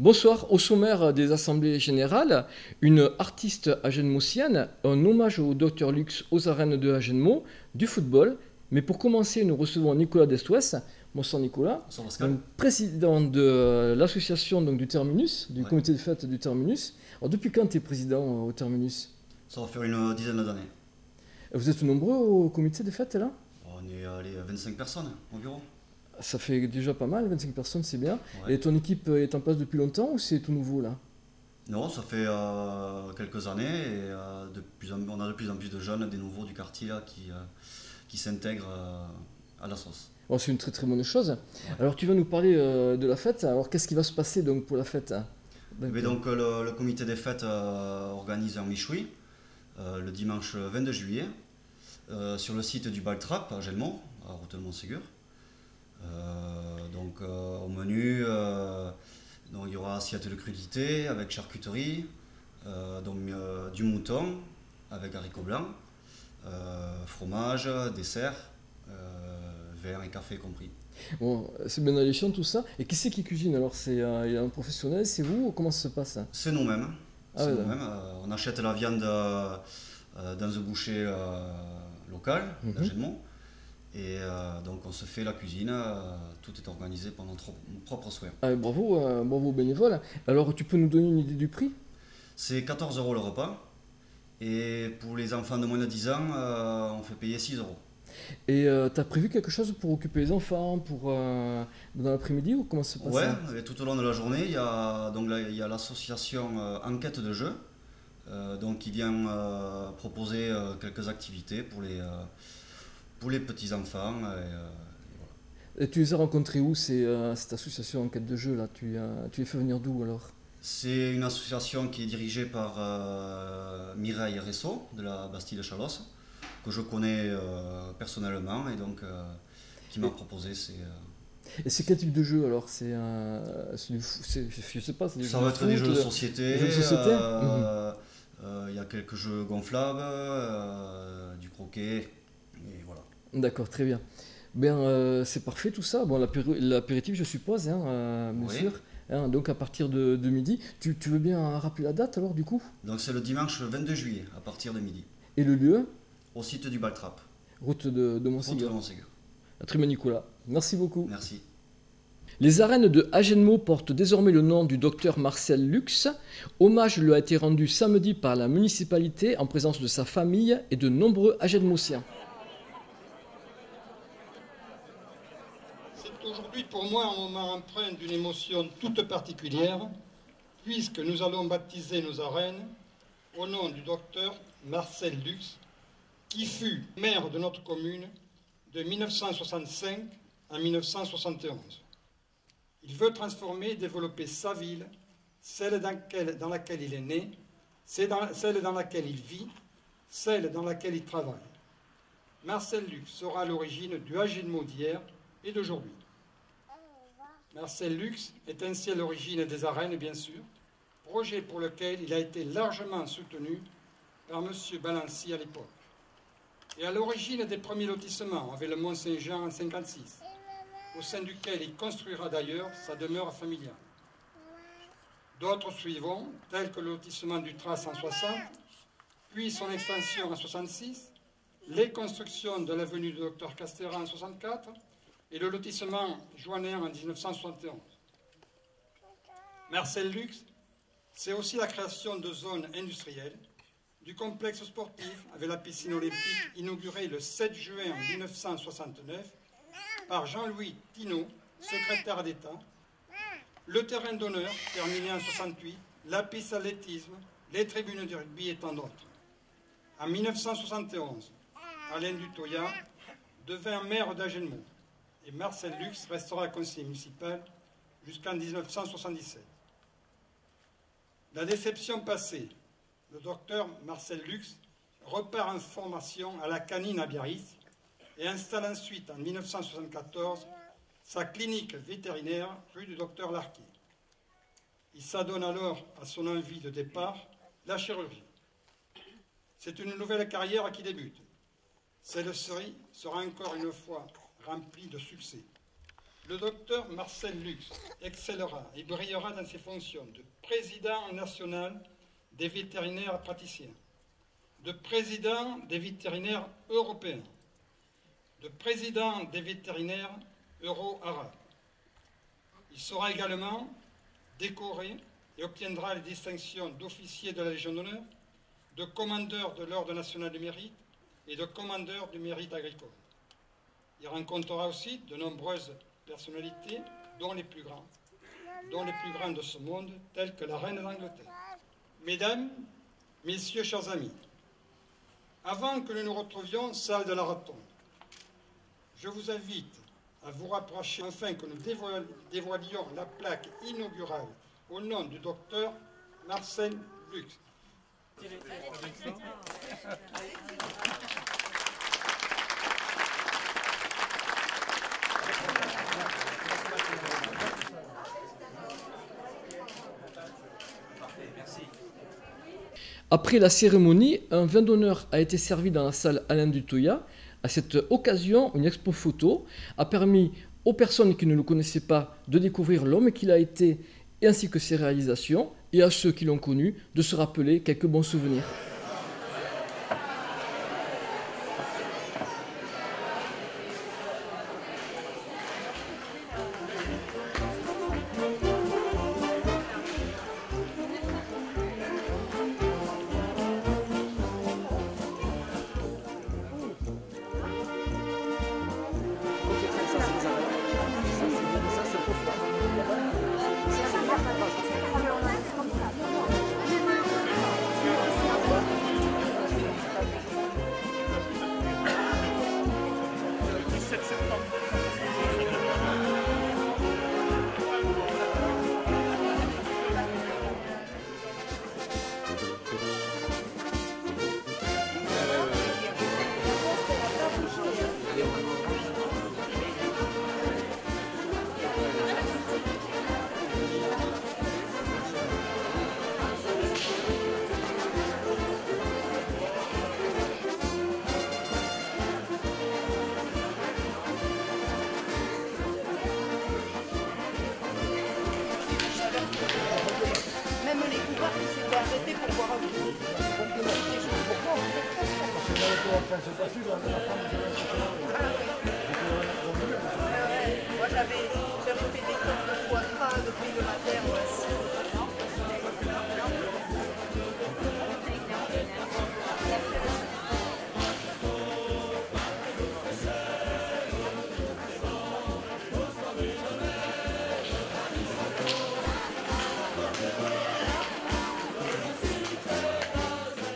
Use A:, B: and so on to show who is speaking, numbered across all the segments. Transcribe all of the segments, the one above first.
A: Bonsoir, au sommaire des assemblées générales, une artiste agenmosienne, un hommage au Dr Lux aux arènes de Agenmo, du football. Mais pour commencer, nous recevons Nicolas Destouès. Bonsoir Nicolas.
B: Bonsoir Pascal.
A: Donc, président de l'association du Terminus, du comité de fête du Terminus. Alors, depuis quand tu es président au Terminus?
B: Ça va faire une dizaine d'années.
A: Vous êtes nombreux au comité de fête là?
B: On est allé 25 personnes au bureau.
A: Ça fait déjà pas mal, 25 personnes, c'est bien.
B: Ouais.
A: Et ton équipe est en place depuis longtemps ou c'est tout nouveau là?
B: Non, ça fait quelques années et on a de plus en plus de jeunes, des nouveaux du quartier là, qui s'intègrent à la sauce.
A: Bon, c'est une très très bonne chose.
B: Ouais.
A: Alors tu vas nous parler de la fête. Alors qu'est-ce qui va se passer donc pour la fête?
B: Donc, le comité des fêtes organise un méchoui le dimanche 22 juillet sur le site du Baltrap à Gelmont, à Rethel-Montségur. Au menu, donc, il y aura assiette de crudité avec charcuterie, du mouton avec haricots blancs, fromage, dessert, vin et café compris.
A: Bon, c'est bien alléchant tout ça. Et qui c'est qui cuisine alors? Il y a un professionnel, c'est vous ou comment ça se passe?
B: C'est nous-mêmes.
A: Ah ouais,
B: On achète la viande dans un boucher local, d'Agenmont. Et donc on se fait la cuisine, tout est organisé par notre propre soin.
A: Ah, bravo, bravo aux bénévoles. Alors tu peux nous donner une idée du prix?
B: C'est 14 € le repas. Et pour les enfants de moins de 10 ans, on fait payer 6 €.
A: Et tu as prévu quelque chose pour occuper les enfants dans l'après-midi ou comment ça se passe?
B: Ouais, et tout au long de la journée, il y a l'association Enquête de jeu, qui vient proposer quelques activités pour les petits-enfants.
A: Et tu les as rencontrés où, cette association Enquête de jeu là? Tu les fais venir d'où alors?
B: C'est une association qui est dirigée par Mireille Ressot de la Bastille de Chalosse, que je connais personnellement et donc qui m'a proposé
A: Et c'est quel type de jeu alors? Je sais pas, c'est des
B: Ça
A: jeux
B: va
A: de
B: être des
A: foot,
B: jeux de société.
A: des jeux de société.
B: Il y a quelques jeux gonflables, du croquet, et voilà.
A: D'accord, très bien. Bien, c'est parfait tout ça. Bon, l'apéritif, je suppose, hein, bien
B: Oui.
A: sûr. Hein, donc à partir de midi. Tu veux bien rappeler la date alors du coup?
B: Donc c'est le dimanche 22 juillet à partir de midi,
A: Et le lieu?
B: au site du Baltrap,
A: Route de
B: route de
A: Montségur.
B: Montségur.
A: Très bien Nicolas. Merci beaucoup.
B: Merci.
A: Les arènes de Agenmo portent désormais le nom du docteur Marcel Lux. Hommage lui a été rendu samedi par la municipalité en présence de sa famille et de nombreux Agenmosiens.
C: C'est aujourd'hui pour moi un moment empreint d'une émotion toute particulière, puisque nous allons baptiser nos arènes au nom du docteur Marcel Lux, qui fut maire de notre commune de 1965 à 1971. Il veut transformer et développer sa ville, celle dans laquelle il est né, celle dans laquelle il vit, celle dans laquelle il travaille. Marcel Lux sera à l'origine du Agenmo d'hier et d'aujourd'hui. Marcel Lux est ainsi à l'origine des arènes, bien sûr, projet pour lequel il a été largement soutenu par M. Balancy à l'époque. Et à l'origine des premiers lotissements avec le Mont-Saint-Jean en 1956, au sein duquel il construira d'ailleurs sa demeure familiale. D'autres suivront, tels que le lotissement du Tras en 60, puis son extension en 66, les constructions de l'avenue du Docteur Castéra en 64 et le lotissement Joannin en 1971. Marcel Lux, c'est aussi la création de zones industrielles, du complexe sportif avec la piscine olympique inaugurée le 7 juin 1969 par Jean-Louis Tinault, secrétaire d'État, le terrain d'honneur terminé en 68, la piste athlétisme, les tribunes de rugby et tant d'autres. En 1971, Alain Dutoya devint maire d'Agenmo et Marcel Lux restera conseiller municipal jusqu'en 1977. La déception passée, le docteur Marcel Lux repart en formation à la Canine à Biarritz et installe ensuite en 1974 sa clinique vétérinaire rue du docteur Larquet. Il s'adonne alors à son envie de départ, la chirurgie. C'est une nouvelle carrière qui débute. Celle-ci sera encore une fois remplie de succès. Le docteur Marcel Lux excellera et brillera dans ses fonctions de président national des vétérinaires praticiens, de président des vétérinaires européens, de président des vétérinaires euro-arabes. Il sera également décoré et obtiendra les distinctions d'officier de la Légion d'honneur, de commandeur de l'Ordre national du mérite et de commandeur du mérite agricole. Il rencontrera aussi de nombreuses personnalités, dont les plus grands de ce monde, tels que la reine d'Angleterre. Mesdames, messieurs, chers amis, avant que nous nous retrouvions salle de la Rotonde, je vous invite à vous rapprocher afin que nous dévoilions la plaque inaugurale au nom du docteur Marcel Lux.
A: Après la cérémonie, un vin d'honneur a été servi dans la salle Alain Dutoya. À cette occasion, une expo photo a permis aux personnes qui ne le connaissaient pas de découvrir l'homme qu'il a été ainsi que ses réalisations, et à ceux qui l'ont connu de se rappeler quelques bons souvenirs.
D: Même les couvards qui s'étaient arrêtés pour boire un coup. Moi j'avais fait des tonnes de foie gras depuis le matin.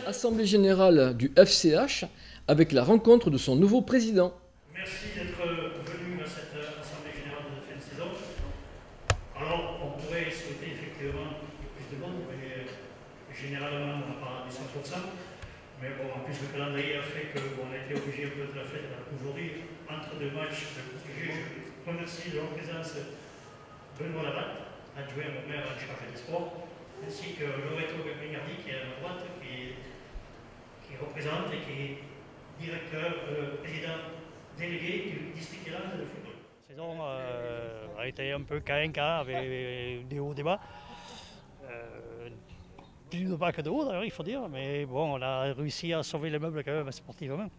A: Assemblée générale du FCH avec la rencontre de son nouveau président.
E: Merci d'être venu à cette Assemblée générale de fin de saison. Alors, on pourrait souhaiter effectivement plus de monde, mais généralement, on n'a pas les 100%. Mais bon, en plus, le calendrier a fait qu'on a été obligé un peu de la fête aujourd'hui, entre deux matchs de protéger. Je remercie de leur présence Benoît Labatte, adjoint au maire en charge des sports, ainsi que Loreto Begnardi, qui est à ma droite, qui représente et qui est directeur, président délégué du district élan de football.
F: La saison a été un peu caïnca avec des hauts et des bas. Plus de bas que de haut d'ailleurs, il faut dire, mais bon, on a réussi à sauver les meubles quand même sportivement.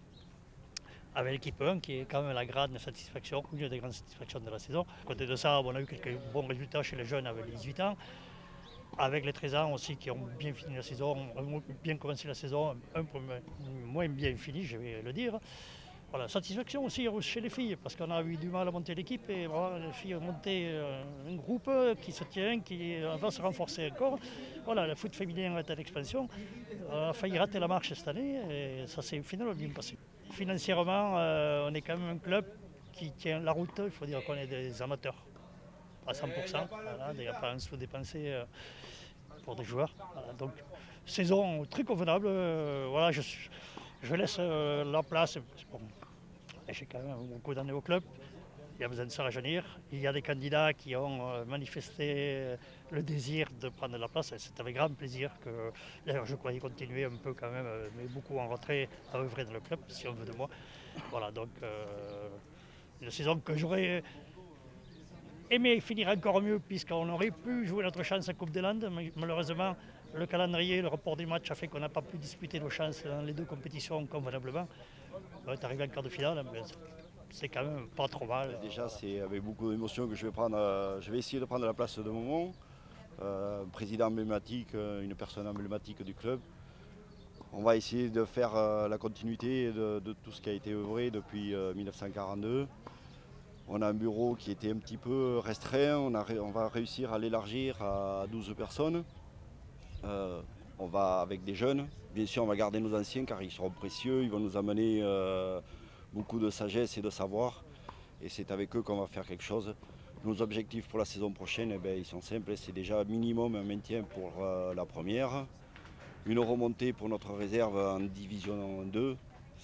F: Avec l'équipe 1 qui est quand même la grande satisfaction, une des grandes satisfactions de la saison. À côté de ça, on a eu quelques bons résultats chez les jeunes avec les 18 ans. Avec les 13 ans aussi qui ont bien fini la saison, ont bien commencé la saison, un peu moins bien fini, je vais le dire. Voilà, satisfaction aussi chez les filles, parce qu'on a eu du mal à monter l'équipe et voilà, les filles ont monté un groupe qui se tient, qui va se renforcer encore. Voilà, le foot féminin est à l'expansion. On a failli rater la marche cette année et ça s'est finalement bien passé. Financièrement, on est quand même un club qui tient la route, il faut dire qu'on est des amateurs. À 100%, voilà, il n'y a pas un sou dépensé pour des joueurs. Voilà, donc, saison très convenable. Voilà, je laisse la place. Bon, j'ai quand même beaucoup d'années au club. Il y a besoin de se rajeunir. Il y a des candidats qui ont manifesté le désir de prendre la place. C'est avec grand plaisir que d'ailleurs je croyais continuer un peu quand même, mais beaucoup en retrait à œuvrer dans le club, si on veut de moi. Voilà, donc une saison que j'aurais aimé finir encore mieux puisqu'on aurait pu jouer notre chance à Coupe des Landes. Mais malheureusement, le calendrier, le report des matchs a fait qu'on n'a pas pu disputer nos chances dans les deux compétitions convenablement. On est arrivé en quart de finale, mais c'est quand même pas trop mal.
G: Déjà, c'est avec beaucoup d'émotion que je vais essayer de prendre la place de Momon, président emblématique, une personne emblématique du club. On va essayer de faire la continuité de tout ce qui a été œuvré depuis 1942. On a un bureau qui était un petit peu restreint, on va réussir à l'élargir à 12 personnes. On va avec des jeunes, bien sûr on va garder nos anciens car ils seront précieux, ils vont nous amener beaucoup de sagesse et de savoir. Et c'est avec eux qu'on va faire quelque chose. Nos objectifs pour la saison prochaine, eh bien, ils sont simples, c'est déjà minimum un maintien pour la première, une remontée pour notre réserve en division 2.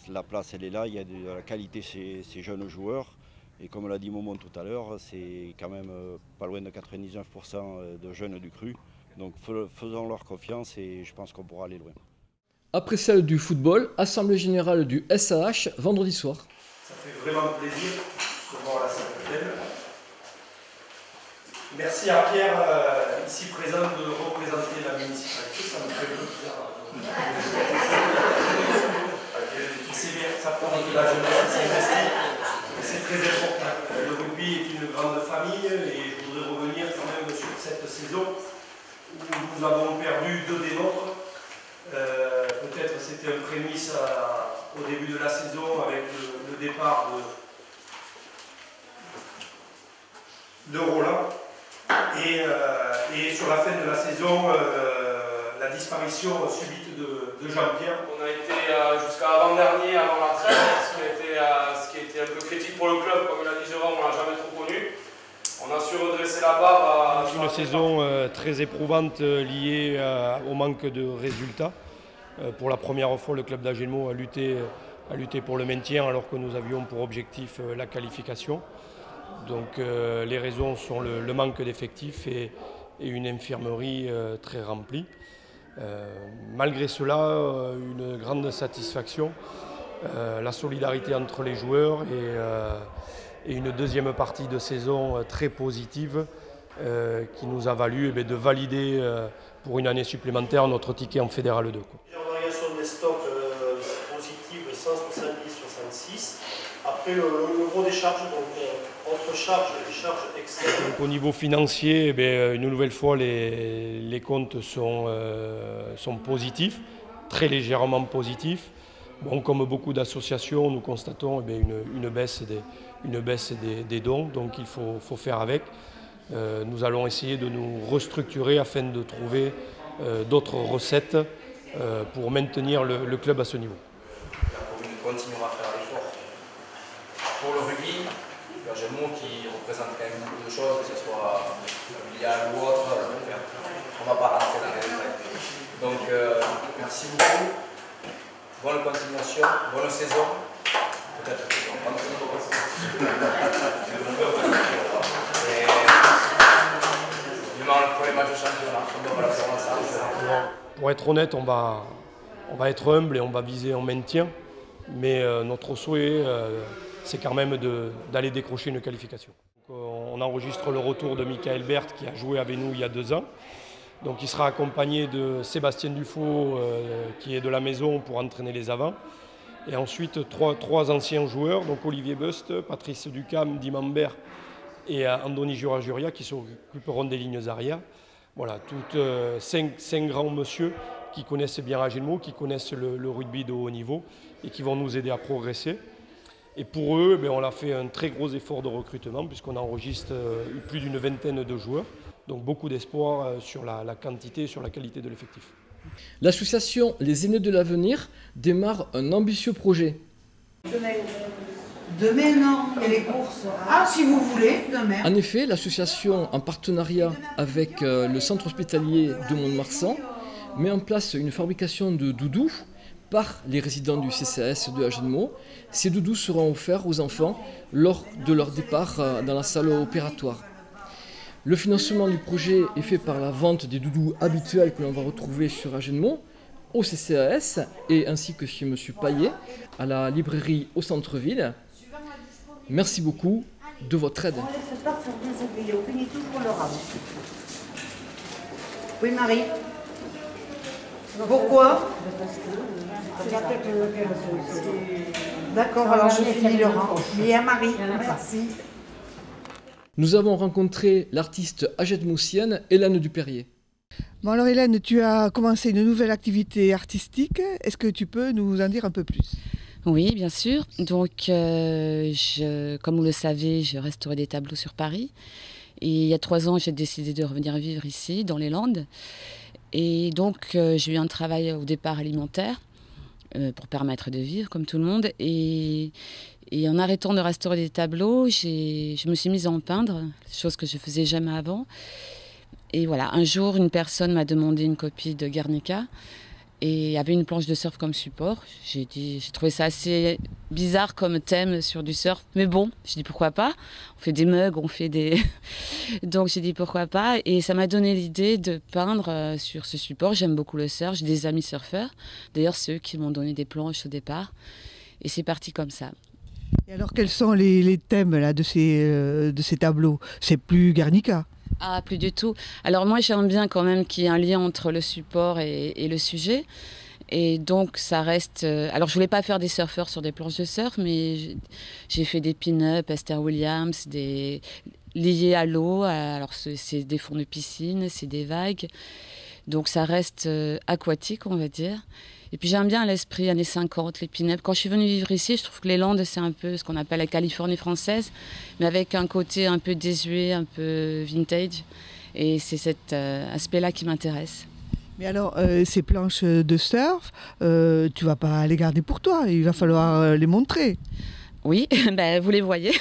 G: La place elle est là, il y a de la qualité chez ces jeunes joueurs. Et comme l'a dit Momon tout à l'heure, c'est quand même pas loin de 99% de jeunes du cru. Donc faisons-leur confiance et je pense qu'on pourra aller loin.
A: Après celle du football, assemblée générale du SAH vendredi soir.
H: Ça fait vraiment plaisir de voir la salle pleine. Merci à Pierre, ici présent, de représenter la municipalité. Ça me fait plaisir. C'est bien, ça prend de la jeunesse, c'est investi. C'est très important. Le rugby est une grande famille et je voudrais revenir quand même sur cette saison où nous avons perdu 2 des nôtres. Peut-être c'était un prémisse au début de la saison avec le départ de Roland. Et sur la fin de la saison, la disparition subite de Jean-Pierre.
I: On a été jusqu'à avant-dernier, avant la trêve, ce qui a été un peu critique pour le club, comme l'a dit Jérôme, on l'a jamais trop connu. On a su redresser la barre.
H: Une saison très éprouvante liée au manque de résultats. Pour la première fois, le club d'Agenmo a lutté pour le maintien alors que nous avions pour objectif la qualification. Donc les raisons sont le manque d'effectifs et une infirmerie très remplie. Malgré cela, une grande satisfaction, la solidarité entre les joueurs et une deuxième partie de saison très positive qui nous a valu de valider pour une année supplémentaire notre ticket en Fédéral 2.
J: La variation des stocks positive 170-66. Après le gros des charges, donc entre charges et charges externes.
H: Donc, au niveau financier, une nouvelle fois les comptes sont positifs, très légèrement positifs. Bon, comme beaucoup d'associations, nous constatons une baisse des dons, donc il faut faire avec. Nous allons essayer de nous restructurer afin de trouver d'autres recettes pour maintenir le club à ce niveau.
I: La commune continuera à faire l'effort pour le rugby. L'Agenmo qui représente quand même beaucoup de choses, que ce soit familial ou autre. On ne va pas rentrer dans les détails. Donc merci beaucoup. Bonne continuation, bonne saison. Peut-être que on va le premier match de championnat, on va la faire ensemble.
H: Pour être honnête, on va être humble et on va viser un maintien. Mais notre souhait, c'est quand même d'aller décrocher une qualification. Donc, on enregistre le retour de Michael Berthe qui a joué avec nous il y a 2 ans. Donc il sera accompagné de Sébastien Dufaux qui est de la maison pour entraîner les avants. Et ensuite 3 anciens joueurs, donc Olivier Bust, Patrice Ducam, Dimambert et Andoni Jurajuria qui s'occuperont des lignes arrière. Voilà, toutes 5 grands monsieur qui connaissent bien Agenmo, qui connaissent le rugby de haut niveau et qui vont nous aider à progresser. Et pour eux, on a fait un très gros effort de recrutement puisqu'on enregistre plus d'une vingtaine de joueurs. Donc beaucoup d'espoir sur la quantité et sur la qualité de l'effectif.
A: L'association Les Aînés de l'Avenir démarre un ambitieux projet.
K: Demain, non, il y a les courses. Ah, si vous voulez, demain.
A: En effet, l'association, en partenariat avec le centre hospitalier de Mont-de-Marsan, met en place une fabrication de doudous par les résidents du CCAS de Agenmo. Ces doudous seront offerts aux enfants lors de leur départ dans la salle opératoire. Le financement du projet est fait par la vente des doudous habituels que l'on va retrouver sur Agenmo, au CCAS et ainsi que chez M. Paillet, à la librairie au centre-ville. Merci beaucoup de votre aide.
K: On ne laisse pas faire des oublis, on finit toujours le rame. Oui, Marie. Pourquoi? D'accord, alors je finis le rang. Bien, Marie, merci.
A: Nous avons rencontré l'artiste agenmoussienne Hélène Duperrier.
L: Bon alors Hélène, tu as commencé une nouvelle activité artistique. Est-ce que tu peux nous en dire un peu plus?
M: Oui, bien sûr. Donc, comme vous le savez, je restaurais des tableaux sur Paris. Et il y a 3 ans, j'ai décidé de revenir vivre ici, dans les Landes. Et donc, j'ai eu un travail au départ alimentaire pour permettre de vivre, comme tout le monde. Et en arrêtant de restaurer des tableaux, je me suis mise à en peindre, chose que je faisais jamais avant. Et voilà, un jour, une personne m'a demandé une copie de Guernica et avait une planche de surf comme support. J'ai trouvé ça assez bizarre comme thème sur du surf, mais bon, j'ai dit pourquoi pas. On fait des mugs, on fait des... Donc j'ai dit pourquoi pas, et ça m'a donné l'idée de peindre sur ce support. J'aime beaucoup le surf, j'ai des amis surfeurs. D'ailleurs, c'est eux qui m'ont donné des planches au départ, et c'est parti comme ça.
L: Et alors, quels sont les thèmes là, de ces tableaux? C'est plus Guernica?
M: Ah, plus du tout. Alors moi, j'aime bien quand même qu'il y ait un lien entre le support et le sujet. Et donc, ça reste... Alors, je voulais pas faire des surfeurs sur des planches de surf, mais j'ai fait des pin-up, Esther Williams, liés à l'eau. Alors, c'est des fonds de piscine, c'est des vagues. Donc, ça reste aquatique, on va dire. Et puis, j'aime bien l'esprit années 50, les pin-up. Quand je suis venue vivre ici, je trouve que les Landes, c'est un peu ce qu'on appelle la Californie française, mais avec un côté un peu désuet, un peu vintage. Et c'est cet aspect-là qui m'intéresse.
L: Mais alors, ces planches de surf, tu vas pas les garder pour toi, il va falloir les montrer.
M: Oui, vous les voyez.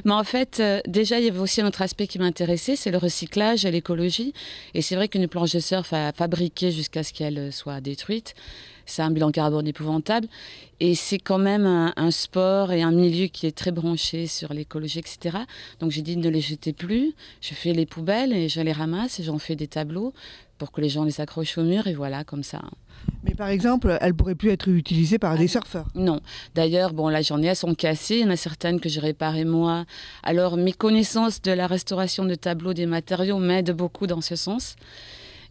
M: Mais en fait, déjà, il y avait aussi un autre aspect qui m'intéressait, c'est le recyclage et l'écologie. Et c'est vrai qu'une planche de surf à fabriquer jusqu'à ce qu'elle soit détruite, c'est un bilan carbone épouvantable. Et c'est quand même un sport et un milieu qui est très branché sur l'écologie, etc. Donc j'ai dit ne les jetez plus. Je fais les poubelles et je les ramasse et j'en fais des tableaux pour que les gens les accrochent au mur et voilà, comme ça.
L: Mais par exemple, elles ne pourraient plus être utilisées par des surfeurs?
M: Non. D'ailleurs, bon, là, j'en ai, elles sont cassées. Il y en a certaines que j'ai réparées moi. Alors, mes connaissances de la restauration de tableaux, des matériaux m'aident beaucoup dans ce sens.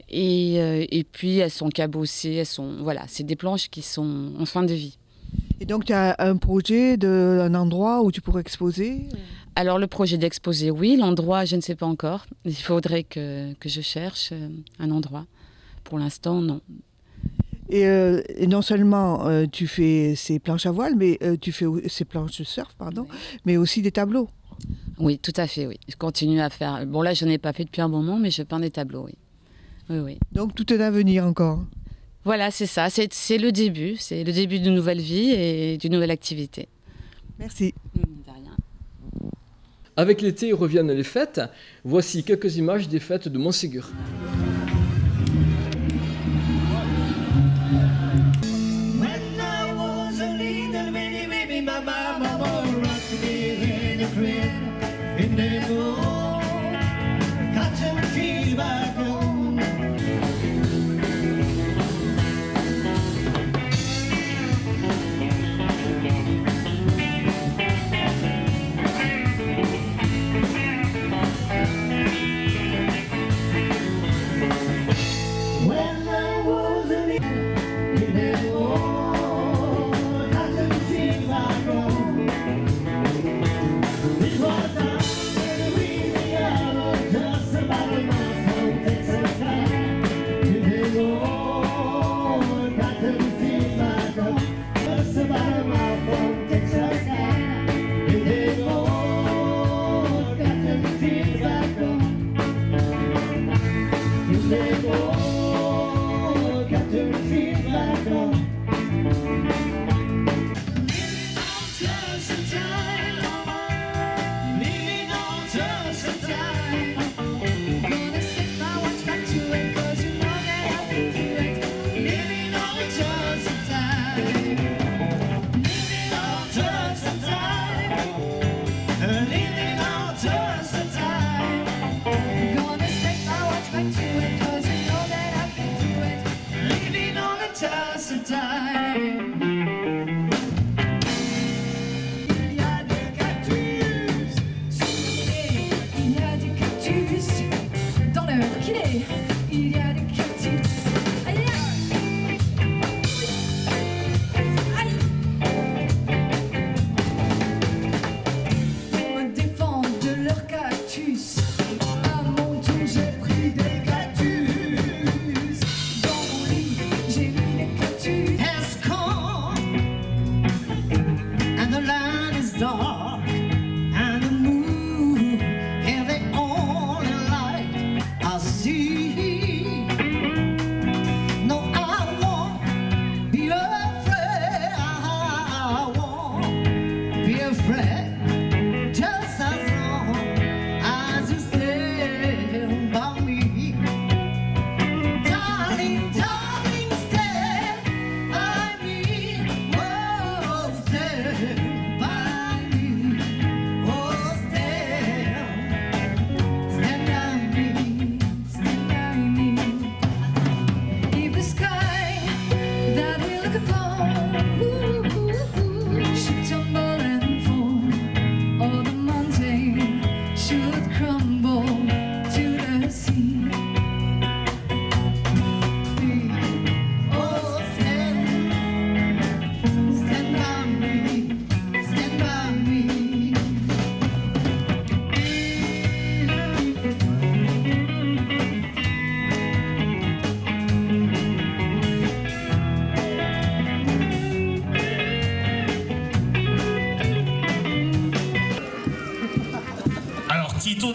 M: Et puis, elles sont cabossées. Voilà, c'est des planches qui sont en fin de vie.
L: Et donc, tu as un projet d'un endroit où tu pourrais exposer?
M: Alors, le projet d'exposer, oui. L'endroit, je ne sais pas encore. Il faudrait que je cherche un endroit. Pour l'instant, non.
L: Et non seulement tu fais ces planches à voile, mais tu fais ces planches de surf, pardon, oui. Mais aussi des tableaux.
M: Oui, tout à fait, oui. Je continue à faire... Bon, là, je n'en ai pas fait depuis un moment, mais je peins des tableaux, oui. Oui, oui.
L: Donc, tout est à venir encore?
M: Voilà, c'est ça. C'est le début. C'est le début d'une nouvelle vie et d'une nouvelle activité.
L: Merci.
M: De rien.
A: Avec l'été reviennent les fêtes. Voici quelques images des fêtes de Montségur.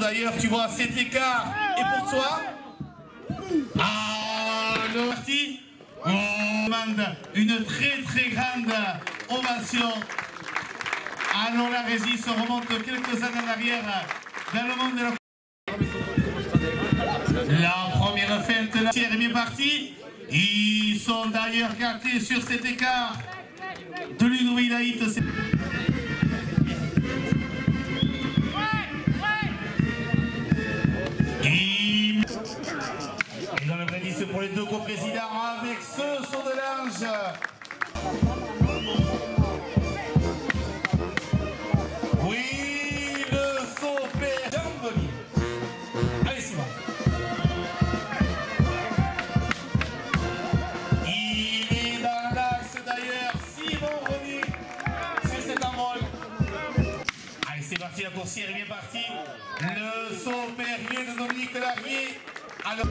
N: d'ailleurs, tu vois, cet écart. Et pour toi? Ah, le parti. On demande une très grande ovation. Alors la Régis remonte quelques années en arrière dans le monde de la première feinte, la tiers est bien partie. Ils sont d'ailleurs gâtés sur cet écart de l'Unoïdaït. Ils ont le prédit pour les deux coprésidents avec ce saut de l'ange. Oui, le saut père Jamboli. Allez Simon. Il est dans l'axe d'ailleurs, Simon Rony sur cet envol. Allez c'est parti, la coursière est bien partie. Le saut périllé de Dominique Larrier. Alors...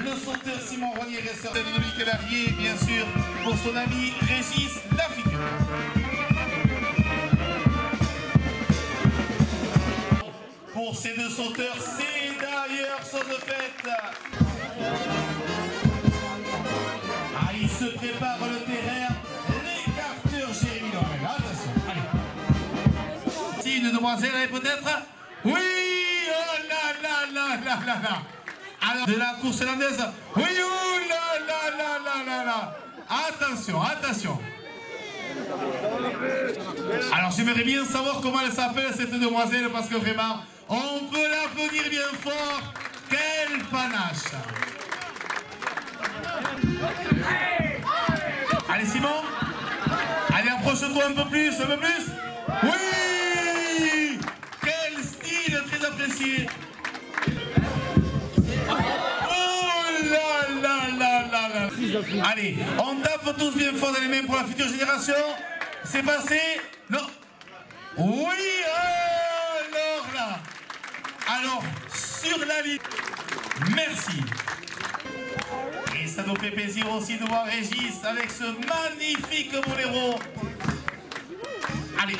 N: Le sauteur Simon Ronier, resteur de Dominique Larrier, bien sûr, pour son ami Régis Lafigure. Pour ces deux sauteurs, c'est d'ailleurs chose faite. Ah, il se prépare le terrain, l'écarteur Jérémy Lorel. Attention, allez. Si une demoiselle est peut-être... Oui, oh là là là là là là. Alors, de la course hollandaise, oui, oh là là là là là là. Attention, attention. Alors, j'aimerais bien savoir comment elle s'appelle cette demoiselle, parce que vraiment, on peut l'applaudir bien fort. Quel panache. Allez, Simon. Allez, approche-toi un peu plus, un peu plus. Oui. Quel style très apprécié. Allez, on tape tous bien fort dans les mains pour la future génération. C'est passé. Non. Oui, alors là. Alors, sur la ligne. Merci. Et ça nous fait plaisir aussi de voir Régis avec ce magnifique boléro. Allez.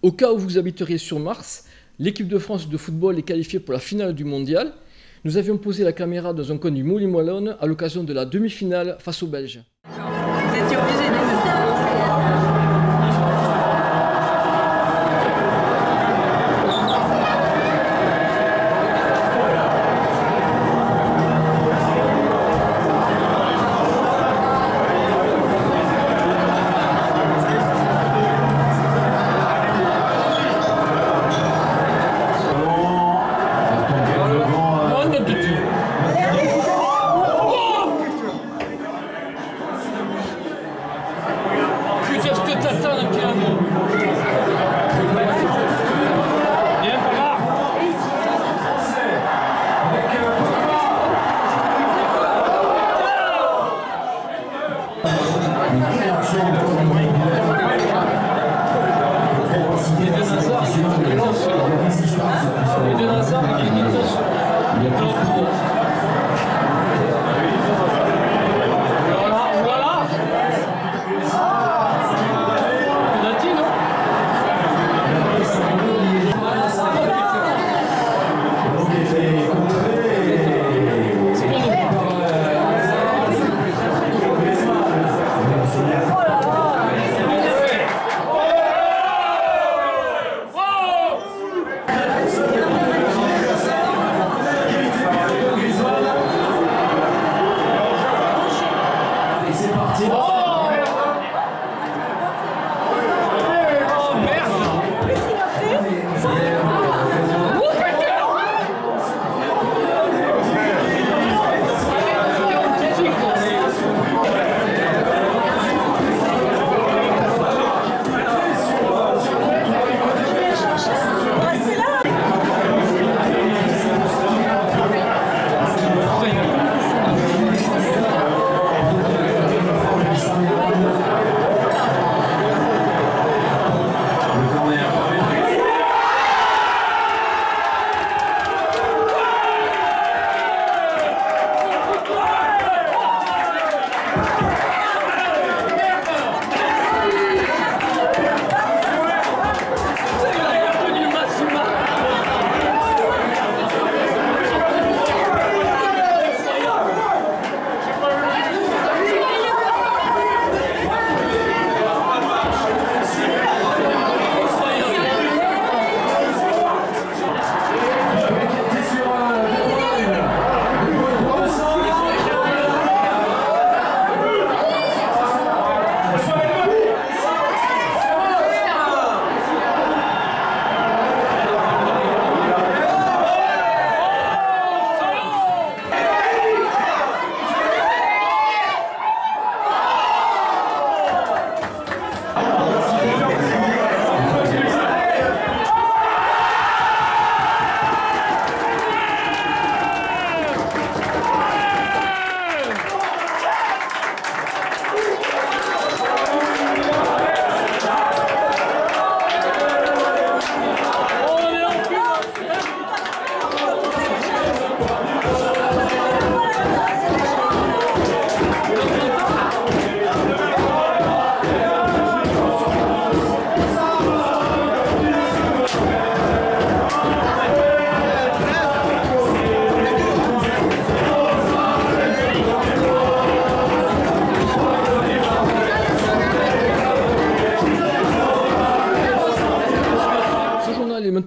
A: Au cas où vous habiteriez sur Mars, l'équipe de France de football est qualifiée pour la finale du mondial. Nous avions posé la caméra dans un coin du Moulin-Mollonne à l'occasion de la demi-finale face aux Belges.
D: Vous étiez obligé de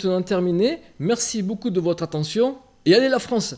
A: maintenant terminé. Merci beaucoup de votre attention et allez la France!